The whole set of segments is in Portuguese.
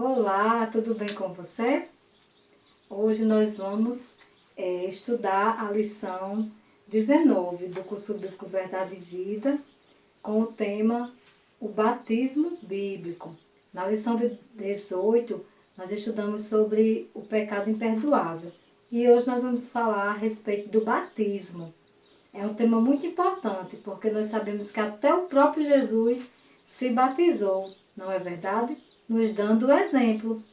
Olá, tudo bem com você? Hoje nós vamos estudar a lição 19 do curso bíblico Verdade e Vida, com o tema O Batismo Bíblico. Na lição de 18, nós estudamos sobre o pecado imperdoável e hoje nós vamos falar a respeito do batismo. É um tema muito importante porque nós sabemos que até o próprio Jesus se batizou, não é verdade? Nos dando o exemplo.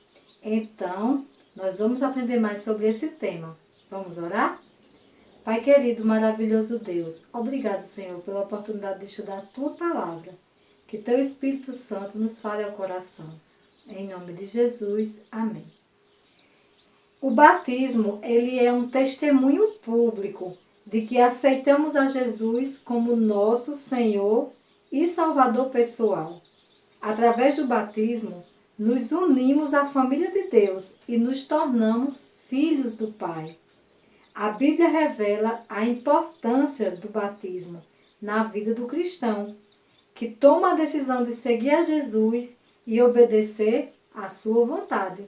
Então, nós vamos aprender mais sobre esse tema. Vamos orar? Pai querido, maravilhoso Deus, obrigado, Senhor, pela oportunidade de estudar a Tua Palavra. Que Teu Espírito Santo nos fale ao coração. Em nome de Jesus, amém. O batismo, ele é um testemunho público de que aceitamos a Jesus como nosso Senhor e Salvador pessoal. Através do batismo, nos unimos à família de Deus e nos tornamos filhos do Pai. A Bíblia revela a importância do batismo na vida do cristão, que toma a decisão de seguir a Jesus e obedecer à sua vontade.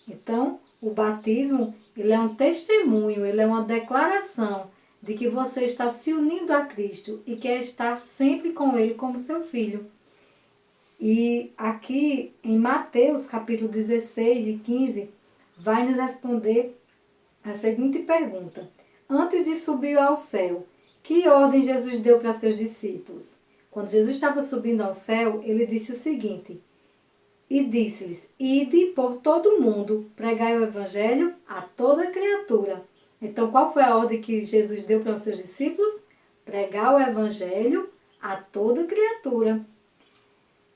Então, o batismo, ele é um testemunho, ele é uma declaração de que você está se unindo a Cristo e quer estar sempre com Ele como seu filho. E aqui em Mateus capítulo 16 e 15, vai nos responder a seguinte pergunta. Antes de subir ao céu, que ordem Jesus deu para seus discípulos? Quando Jesus estava subindo ao céu, ele disse o seguinte, e disse-lhes, ide por todo o mundo, pregai o evangelho a toda criatura. Então, qual foi a ordem que Jesus deu para os seus discípulos? Pregar o evangelho a toda criatura.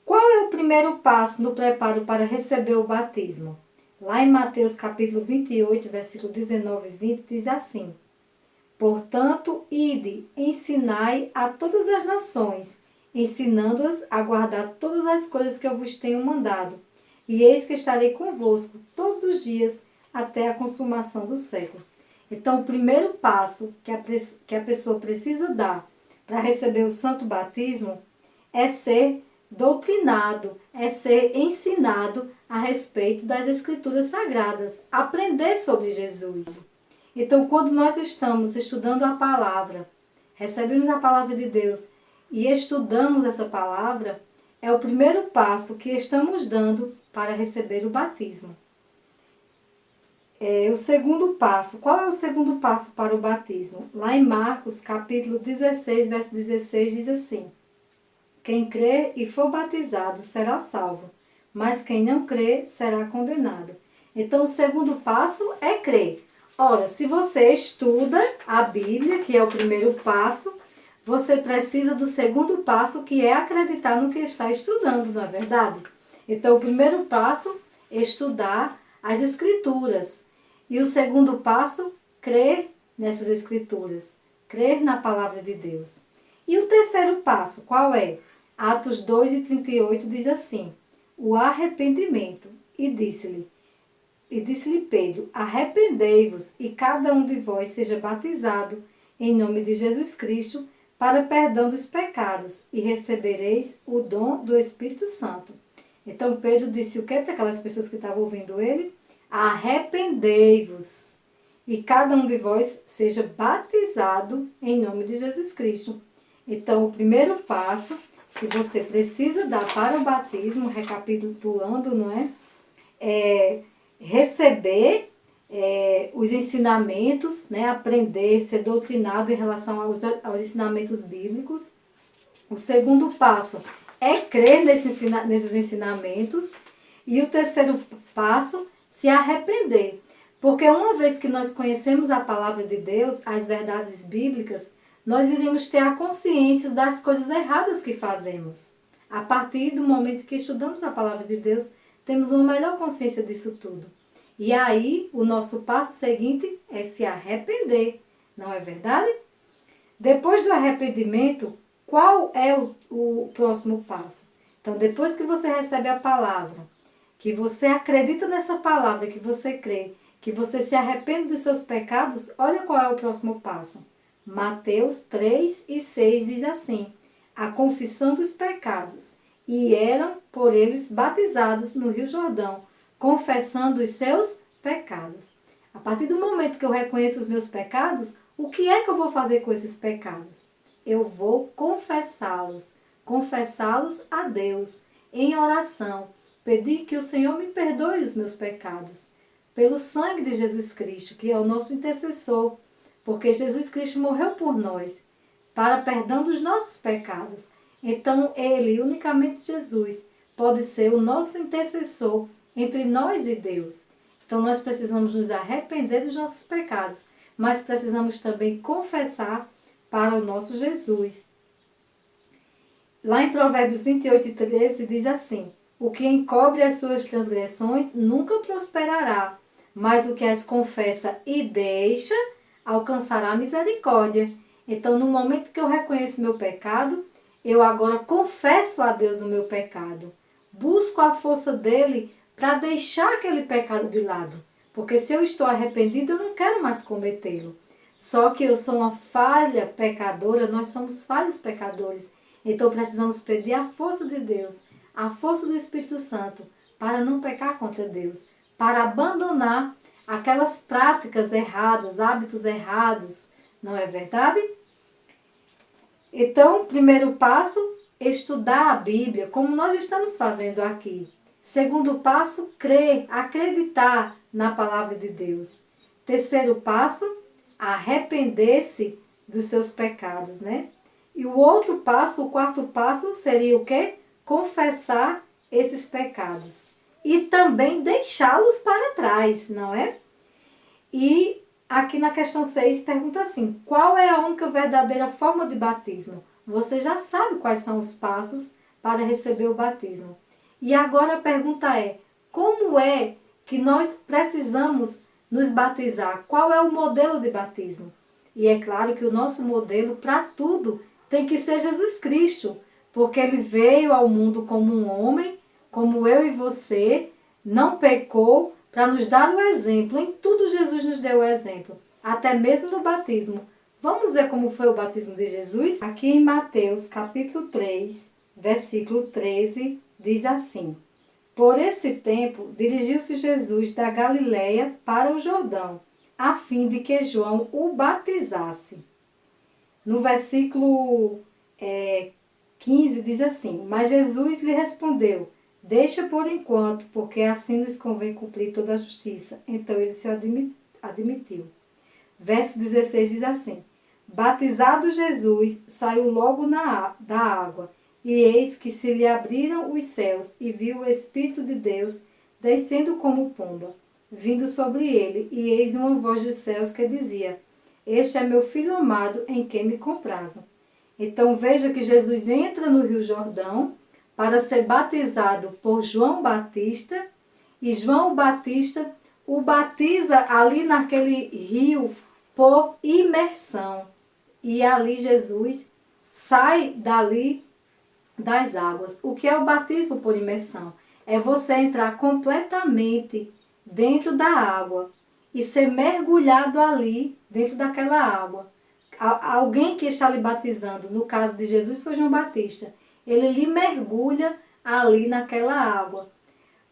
Qual é o primeiro passo no preparo para receber o batismo? Lá em Mateus capítulo 28, versículo 19 e 20, diz assim, portanto, ide, ensinai a todas as nações, ensinando-as a guardar todas as coisas que eu vos tenho mandado. E eis que estarei convosco todos os dias até a consumação do século. Então, o primeiro passo que a pessoa precisa dar para receber o santo batismo é ser doutrinado, é ser ensinado a respeito das Escrituras Sagradas, aprender sobre Jesus. Então, quando nós estamos estudando a palavra, recebemos a palavra de Deus e estudamos essa palavra, é o primeiro passo que estamos dando para receber o batismo. O segundo passo, qual é o segundo passo para o batismo? Lá em Marcos, capítulo 16, verso 16, diz assim, quem crê e for batizado será salvo, mas quem não crê será condenado. Então, o segundo passo é crer. Ora, se você estuda a Bíblia, que é o primeiro passo, você precisa do segundo passo, que é acreditar no que está estudando, não é verdade? Então, o primeiro passo é estudar as Escrituras. E o segundo passo, crer nessas Escrituras, crer na palavra de Deus. E o terceiro passo, qual é? Atos 2 e 38 diz assim, o arrependimento. E disse-lhe Pedro, arrependei-vos e cada um de vós seja batizado em nome de Jesus Cristo para perdão dos pecados e recebereis o dom do Espírito Santo. Então Pedro disse o que para aquelas pessoas que estavam ouvindo ele? Arrependei-vos e cada um de vós seja batizado em nome de Jesus Cristo. Então o primeiro passo que você precisa dar para o batismo, recapitulando, não é? Receber os ensinamentos, né? Aprender, ser doutrinado em relação aos ensinamentos bíblicos. O segundo passo é crer nesses ensinamentos. E o terceiro passo, se arrepender. Porque uma vez que nós conhecemos a palavra de Deus, as verdades bíblicas, nós iremos ter a consciência das coisas erradas que fazemos. A partir do momento que estudamos a palavra de Deus, temos uma melhor consciência disso tudo. E aí, o nosso passo seguinte é se arrepender, não é verdade? Depois do arrependimento, qual é o próximo passo? Então, depois que você recebe a palavra, que você acredita nessa palavra, que você crê, que você se arrepende dos seus pecados, olha qual é o próximo passo. Mateus 3 e 6 diz assim, a confissão dos pecados, e eram por eles batizados no Rio Jordão, confessando os seus pecados. A partir do momento que eu reconheço os meus pecados, o que é que eu vou fazer com esses pecados? Eu vou confessá-los a Deus, em oração, pedir que o Senhor me perdoe os meus pecados, pelo sangue de Jesus Cristo, que é o nosso intercessor, porque Jesus Cristo morreu por nós, para perdão dos nossos pecados. Então, Ele, unicamente Jesus, pode ser o nosso intercessor entre nós e Deus. Então, nós precisamos nos arrepender dos nossos pecados, mas precisamos também confessar para o nosso Jesus. Lá em Provérbios 28:13 diz assim: o que encobre as suas transgressões nunca prosperará, mas o que as confessa e deixa alcançará misericórdia. Então, no momento que eu reconheço meu pecado, eu agora confesso a Deus o meu pecado. Busco a força dele para deixar aquele pecado de lado. Porque se eu estou arrependida, eu não quero mais cometê-lo. Só que eu sou uma falha pecadora, nós somos falhos pecadores. Então precisamos pedir a força de Deus, a força do Espírito Santo, para não pecar contra Deus, para abandonar aquelas práticas erradas, hábitos errados, não é verdade? Então, primeiro passo, estudar a Bíblia, como nós estamos fazendo aqui. Segundo passo, crer, acreditar na palavra de Deus. Terceiro passo, arrepender-se dos seus pecados, né? E o outro passo, o quarto passo, seria o quê? Confessar esses pecados. E também deixá-los para trás, não é? E aqui na questão 6 pergunta assim: qual é a única verdadeira forma de batismo? Você já sabe quais são os passos para receber o batismo. E agora a pergunta é: como é que nós precisamos nos batizar? Qual é o modelo de batismo? E é claro que o nosso modelo para tudo tem que ser Jesus Cristo, porque ele veio ao mundo como um homem, como eu e você, não pecou, para nos dar o exemplo. Em tudo Jesus nos deu o exemplo, até mesmo no batismo. Vamos ver como foi o batismo de Jesus? Aqui em Mateus capítulo 3, versículo 13, diz assim: por esse tempo, dirigiu-se Jesus da Galiléia para o Jordão, a fim de que João o batizasse. No versículo 15 diz assim: mas Jesus lhe respondeu: deixa por enquanto, porque assim nos convém cumprir toda a justiça. Então ele se admitiu. Verso 16 diz assim: batizado Jesus, saiu logo da água, e eis que se lhe abriram os céus, e viu o Espírito de Deus descendo como pomba, vindo sobre ele, e eis uma voz dos céus que dizia: este é meu Filho amado, em quem me comprazo. Então veja que Jesus entra no Rio Jordão para ser batizado por João Batista, e João Batista o batiza ali naquele rio por imersão. E ali Jesus sai dali das águas. O que é o batismo por imersão? É você entrar completamente dentro da água e ser mergulhado ali dentro daquela água. Alguém que está lhe batizando, no caso de Jesus foi João Batista, ele lhe mergulha ali naquela água,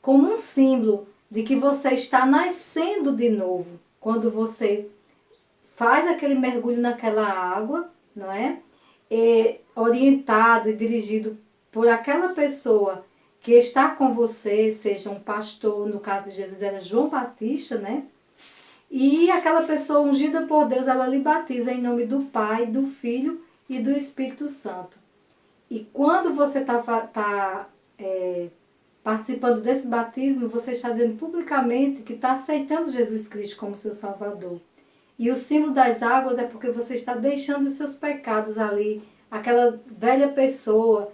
como um símbolo de que você está nascendo de novo. Quando você faz aquele mergulho naquela água, não é? Orientado e dirigido por aquela pessoa que está com você, seja um pastor, no caso de Jesus era João Batista, né? E aquela pessoa ungida por Deus, ela lhe batiza em nome do Pai, do Filho e do Espírito Santo. E quando você está participando desse batismo, você está dizendo publicamente que está aceitando Jesus Cristo como seu Salvador. E o símbolo das águas é porque você está deixando os seus pecados ali, aquela velha pessoa,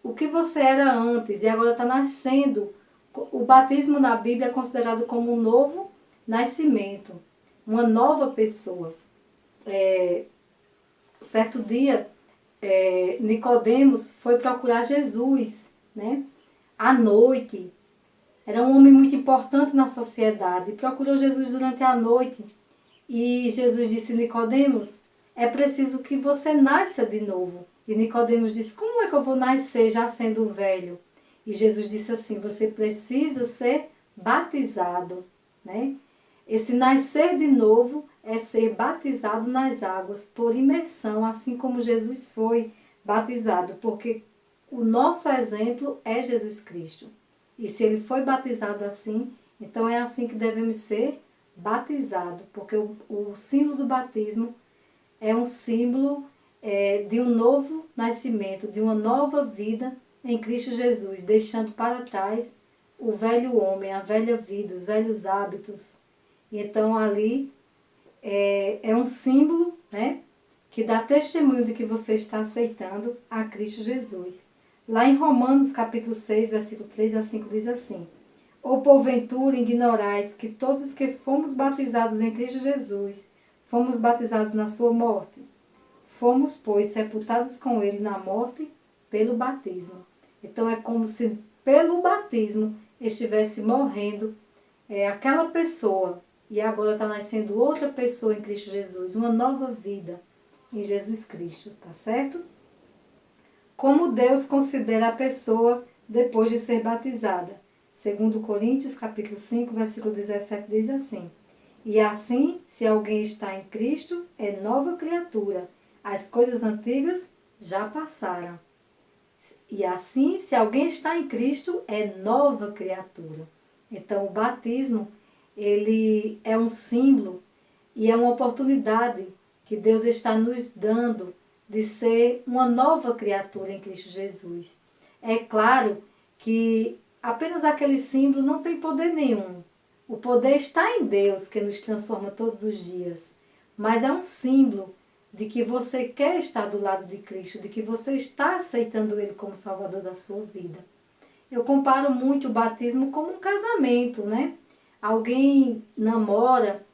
o que você era antes e agora está nascendo. O batismo na Bíblia é considerado como um novo nascimento, uma nova pessoa. Certo dia, Nicodemos foi procurar Jesus, né? À noite. Era um homem muito importante na sociedade. Procurou Jesus durante a noite. E Jesus disse: Nicodemos, é preciso que você nasça de novo. E Nicodemos disse: como é que eu vou nascer já sendo velho? E Jesus disse assim, você precisa ser batizado, né? Esse nascer de novo é ser batizado nas águas por imersão, assim como Jesus foi batizado, porque o nosso exemplo é Jesus Cristo. E se ele foi batizado assim, então é assim que devemos ser batizados, porque o símbolo do batismo é um símbolo de um novo nascimento, de uma nova vida em Cristo Jesus, deixando para trás o velho homem, a velha vida, os velhos hábitos. E então ali é um símbolo, né, que dá testemunho de que você está aceitando a Cristo Jesus. Lá em Romanos capítulo 6, versículo 3 a 5 diz assim: ou porventura ignorais que todos os que fomos batizados em Cristo Jesus, fomos batizados na sua morte? Fomos, pois, sepultados com ele na morte pelo batismo. Então é como se pelo batismo estivesse morrendo aquela pessoa e agora está nascendo outra pessoa em Cristo Jesus, uma nova vida em Jesus Cristo, tá certo? Como Deus considera a pessoa depois de ser batizada. Segundo Coríntios, capítulo 5, versículo 17, diz assim: e assim, se alguém está em Cristo, é nova criatura. As coisas antigas já passaram. E assim, se alguém está em Cristo, é nova criatura. Então, o batismo, ele é um símbolo e é uma oportunidade que Deus está nos dando de ser uma nova criatura em Cristo Jesus. É claro que apenas aquele símbolo não tem poder nenhum. O poder está em Deus, que nos transforma todos os dias. Mas é um símbolo de que você quer estar do lado de Cristo, de que você está aceitando Ele como Salvador da sua vida. Eu comparo muito o batismo como um casamento, né? Alguém namora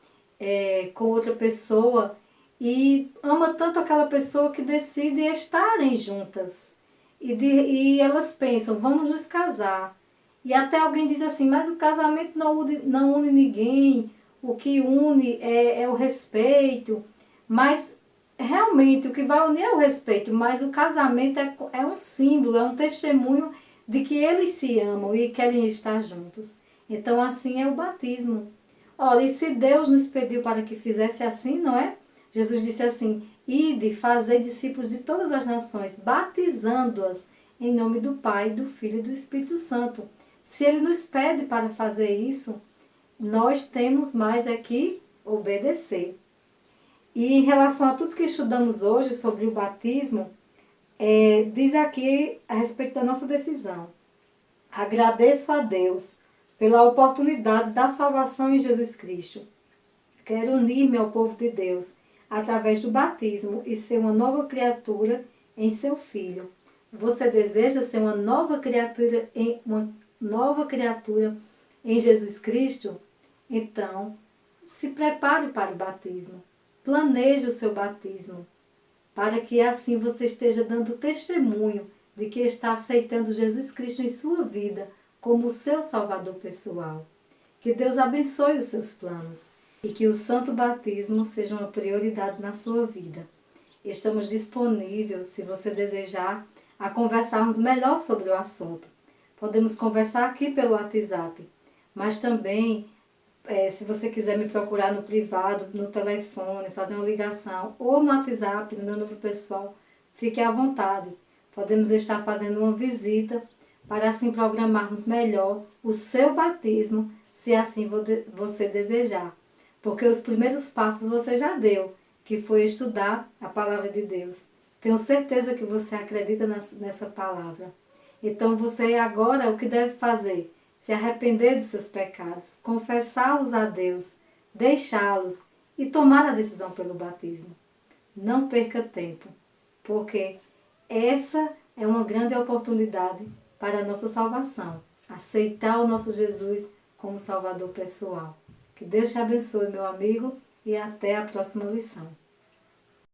com outra pessoa e ama tanto aquela pessoa que decide estarem juntas. E elas pensam, vamos nos casar. E até alguém diz assim, mas o casamento não une ninguém, o que une é o respeito. Mas realmente o que vai unir é o respeito, mas o casamento é um símbolo, é um testemunho de que eles se amam e querem estar juntos. Então assim é o batismo. Olha, e se Deus nos pediu para que fizesse assim, não é? Jesus disse assim, ide, fazei discípulos de todas as nações, batizando-as em nome do Pai, do Filho e do Espírito Santo. Se Ele nos pede para fazer isso, nós temos mais é que obedecer. E em relação a tudo que estudamos hoje sobre o batismo, diz aqui a respeito da nossa decisão. Agradeço a Deus pela oportunidade da salvação em Jesus Cristo. Quero unir-me ao povo de Deus através do batismo e ser uma nova criatura em seu Filho. Você deseja ser uma nova criatura em Jesus Cristo? Então, se prepare para o batismo. Planeje o seu batismo, para que assim você esteja dando testemunho de que está aceitando Jesus Cristo em sua vida como o seu Salvador pessoal. Que Deus abençoe os seus planos e que o santo batismo seja uma prioridade na sua vida. Estamos disponíveis, se você desejar, a conversarmos melhor sobre o assunto. Podemos conversar aqui pelo WhatsApp, mas também, se você quiser me procurar no privado, no telefone, fazer uma ligação, ou no WhatsApp, no meu número pessoal, fique à vontade. Podemos estar fazendo uma visita para assim programarmos melhor o seu batismo, se assim você desejar. Porque os primeiros passos você já deu, que foi estudar a palavra de Deus. Tenho certeza que você acredita nessa palavra. Então você agora o que deve fazer? Se arrepender dos seus pecados, confessá-los a Deus, deixá-los e tomar a decisão pelo batismo. Não perca tempo, porque essa é uma grande oportunidade para a nossa salvação. Aceitar o nosso Jesus como Salvador pessoal. Que Deus te abençoe, meu amigo, e até a próxima lição.